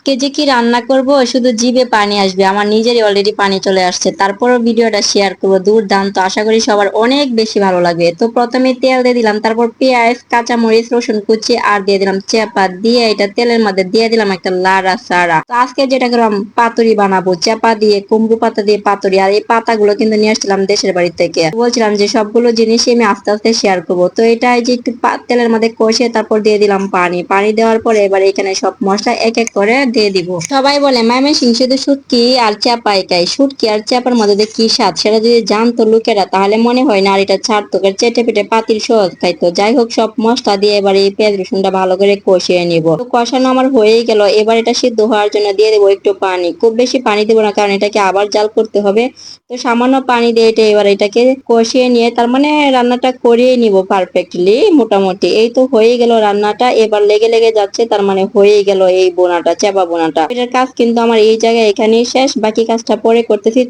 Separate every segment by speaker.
Speaker 1: কে যে কি রান্না করব শুধু জিভে পানি আসবে, আমার নিজেরই অলরেডি পানি চলে আসছে। তারপরও ভিডিওটা শেয়ার করবো, দুর্দান্ত, আশা করি সবার অনেক বেশি ভালো লাগবে। তো প্রথমে তেল দিয়ে দিলাম, তারপর পেঁয়াজ, কাঁচামরিচ, রসুন কুচি আর দিয়ে দিলাম চেপা, দিয়ে এটা তেলের মধ্যে দিয়ে দিলাম একটা লাড়া সাড়া। তো আজকে যেটা করলাম পাতুরি বানাবো, চেপা দিয়ে কুমড়ো পাতা দিয়ে পাতুরি। আর এই পাতাগুলো কিন্তু নিয়ে আসছিলাম দেশের বাড়ি থেকে। বলছিলাম যে সবগুলো জিনিসই আমি আস্তে আস্তে শেয়ার করবো। তো এটা এই যে একটু তেলের মধ্যে কষে তারপর দিয়ে দিলাম পানি। পানি দেওয়ার পরে এবার এখানে সব মশলা এক এক করে দিয়ে দিব। সবাই বলে ময়মনসিংহ শুধু শুটকি আর চাপাই খায়, শুটকি আর চাপার মধ্যে যে কি স্বাদ সেটা যদি জানতো লোকেরা তাহলে মনে হয় না আর এটা ছাড়তো, চেটে পেটে পাতিল সহজ খাইতো। যাই হোক, সব মশলা দিয়ে এবার এই পেঁয়াজ রসুনটা ভালো করে কষিয়ে নিব। তো কষানো আমার হয়েই গেল, এবার এটা সিদ্ধ হওয়ার জন্য দিয়ে দেবো একটু পানি। খুব বেশি পানি দেবো না, কারণ এটাকে আবার জাল করতে হবে। তো সামান্য পানি দিয়ে এটা এবার এটাকে কষিয়ে নিয়ে তার মানে রান্নাটা করিয়ে নিব পারফেক্টলি। মোটামুটি এই তো হয়ে গেল রান্নাটা, এবার লেগে লেগে যাচ্ছে, তার মানে হয়ে গেল এই বোনাটা, চাপা বোনাটা। এটার কাজ কিন্তু আমার এই জায়গায় এখানেই শেষ, বাকি কাজটা পরে করতেছি।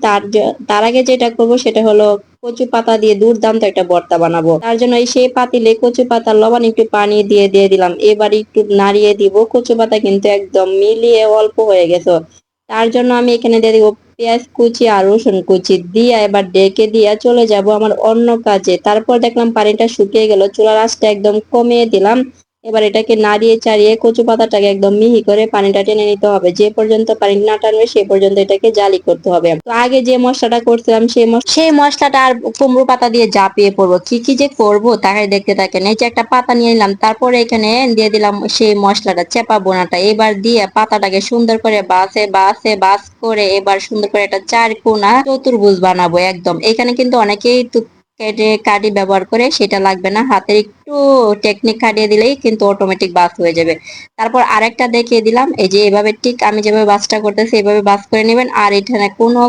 Speaker 1: তার আগে যেটা করব সেটা হলো কচু পাতা দিয়ে দুর্দান্ত একটা ভর্তা বানাবো। তার জন্য এই সেই পাতিলে কচু পাতা লবণ একটু পানি দিয়ে দিয়ে দিলাম, এবার একটু নাড়িয়ে দিব। কচু পাতা কিন্তু একদম মিলিয়ে অল্প হয়ে গেছে। তার জন্য আমি এখানে দিয়ে দিব পেঁয়াজ কুচি আর রসুন কুচি, দিয়া এবার ডেকে দিয়া চলে যাব আমার অন্য কাজে। তারপর দেখলাম পানিটা শুকিয়ে গেল, চুলার আঁচটা একদম কমিয়ে দিলাম। এবার এটাকে নাড়িয়ে চাড়িয়ে কচু পাতাটাকে একদম মিহি করে পানিটা টেনে নিতে হবে। যে পর্যন্ত পানি না টানবে সে পর্যন্ত এটাকে জালি করতে হবে। তো আগে যে মশলাটা করছিলাম সেই মশলাটা আর কুমড়ো পাতা দিয়ে জাপিয়ে পড়বো। কি কি যে করব তাকে দেখতে থাকেন। এই যে একটা পাতা নিয়ে নিলাম, তারপরে এখানে দিয়ে দিলাম সেই মশলাটা, চেপা বোনাটা। এবার দিয়ে পাতাটাকে সুন্দর করে বাসে বাসে বাস করে এবার সুন্দর করে একটা চার কোনা চতুর্ভুজ বানাবো একদম। এখানে কিন্তু অনেকেই কেটে কাটি ব্যবহার করে, সেটা লাগবে না, হাতের একটু টেকনিক খাটিয়ে দিলেই কিন্তু অটোমেটিক বাস হয়ে যাবে। তারপর আরেকটা দেখিয়ে দিলাম, এই যে এভাবে ঠিক আমি যেভাবে বাসটা করতেছি এভাবে বাস করে নেবেন। আর এখানে কোনো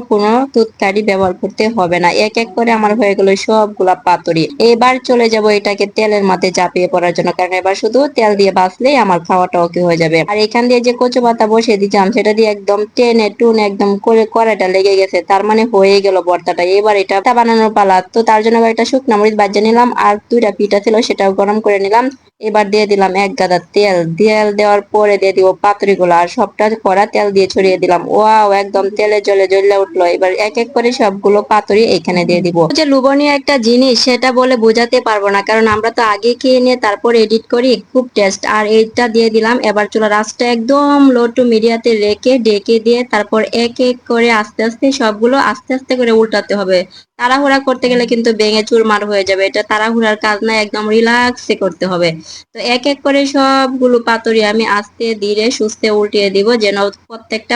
Speaker 1: তুৎকারি ব্যবহার করতে হবে না। এক এক করে আমার হয়ে গেল সবগুলা পাতুরি। এবার চলে যাব এটাকে তেলের মধ্যে চাপিয়ে পড়ার জন্য, কারণ এবার শুধু তেল দিয়ে বাসলেই আমার খাওয়াটা ওকে হয়ে যাবে। আর এখান দিয়ে যে কচু পাতা বসিয়ে দিচ্ছিলাম সেটা দিয়ে একদম টেনে টুনে একদম করে কড়াইটা লেগে গেছে, তার মানে হয়ে গেল ভর্তাটা। এবার এটা বানানোর পালা। তো তার জন্য একটা শুকনো মরিচ ভাজে নিলাম, আর দুইটা পিঠা ছিল সেটাও গরম করে নিলাম। এবার দিয়ে দিলাম এক গাদা তেল। তেল দেওয়ার পরে দিয়ে দিব পাতুরি গুলো, আর সবটা কড়া তেল দিয়ে ছড়িয়ে দিলাম। ওয়াও, একদম তেলে জলে জ্বলে উঠলো। এবার এক এক করে সবগুলো পাতুরি এখানে দিয়ে দিব। যে লোভনীয় একটা জিনিস সেটা বলে বোঝাতে পারবো না, কারণ আমরা তো আগে খেয়ে নিয়ে তারপর এডিট করি, খুব টেস্ট। আর এইটা দিয়ে দিলাম। এবার চুলার আঁচটা একদম লো টু মিডিয়াতে রেখে ডেকে দিয়ে তারপর এক এক করে আস্তে আস্তে সবগুলো আস্তে আস্তে করে উল্টাতে হবে। তাড়াহুড়া করতে গেলে কিন্তু ভেঙে চুরমার হয়ে যাবে, এটা তাড়াহুড়ার কাজ না, একদম রিল্যাক্সে করতে হবে। তো এক এক করে সবগুলো পাতুরি আমি আস্তে ধীরে সুস্থে উল্টিয়ে দিব, যেন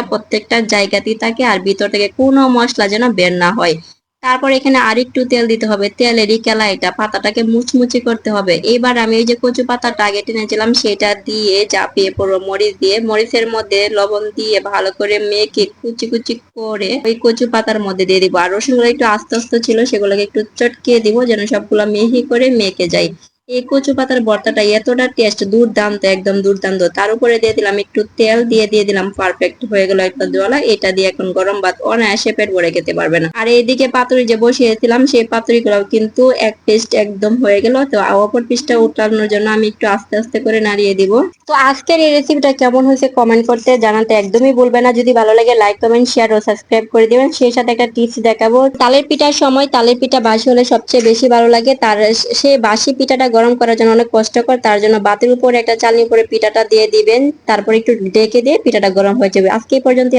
Speaker 1: প্রত্যেকটা জায়গাতেই থাকে আর ভিতর থেকে কোনো মশলা যেন বের না হয়। তারপর এখানে আরেকটু তেল দিতে হবে, তেলেরই কেলা এটা, পাতাটাকে মুচমুচি করতে হবে। এবার আমি এই যে কচু পাতাটা আগে টেনেছিলাম সেটা দিয়ে চাপিয়ে পুরো মরিচ দিয়ে, মরিচের মধ্যে লবণ দিয়ে ভালো করে মেখে কুচি কুচি করে ওই কচু পাতার মধ্যে দিয়ে দিব। আর রসুনগুলো একটু আস্তে আস্তে ছিল, সেগুলোকে একটু চটকিয়ে দিব যেন সবগুলো মিহি করে মেখে যায়। এই কচু পাতার ভর্তাটা এতটা টেস্ট, দুর্দান্ত, একদম দুর্দান্ত। তার উপরে দিয়ে দিলাম একটু তেল, দিয়ে দিলাম পারফেক্ট হয়ে গেল একটা জলা। এটা দিয়ে এখন গরম ভাত অনায়াসে পেট ভরে খেতে পারবে না। আর এইদিকে পাতুরি যে বসিয়েছিলাম সেই পাতুরি গুলাও কিন্তু এক পিস একদম হয়ে গেল। তো অপর পিসটা উঠানোর জন্য আমি একটু আস্তে আস্তে করে নাড়িয়ে দিব। তো আজকের এই রেসিপিটা কেমন হয়েছে কমেন্ট করতে জানাতে একদমই ভুলবে না। যদি ভালো লাগে লাইক কমেন্ট শেয়ার ও সাবস্ক্রাইব করে দিবেন। সেই সাথে একটা টিপস দেখাবো, তালের পিঠার সময় তালের পিঠা বাসি হলে সবচেয়ে বেশি ভালো লাগে। তার সেই বাসি পিঠাটা গরম করার জন্য অনেক কষ্টকর, তার জন্য বাতির উপরে একটা চালনির উপরে পিঠাটা দিয়ে দিবেন, তারপর একটু ডেকে দিয়ে পিঠাটা গরম হয়ে যাবে। আজকে এই পর্যন্ত।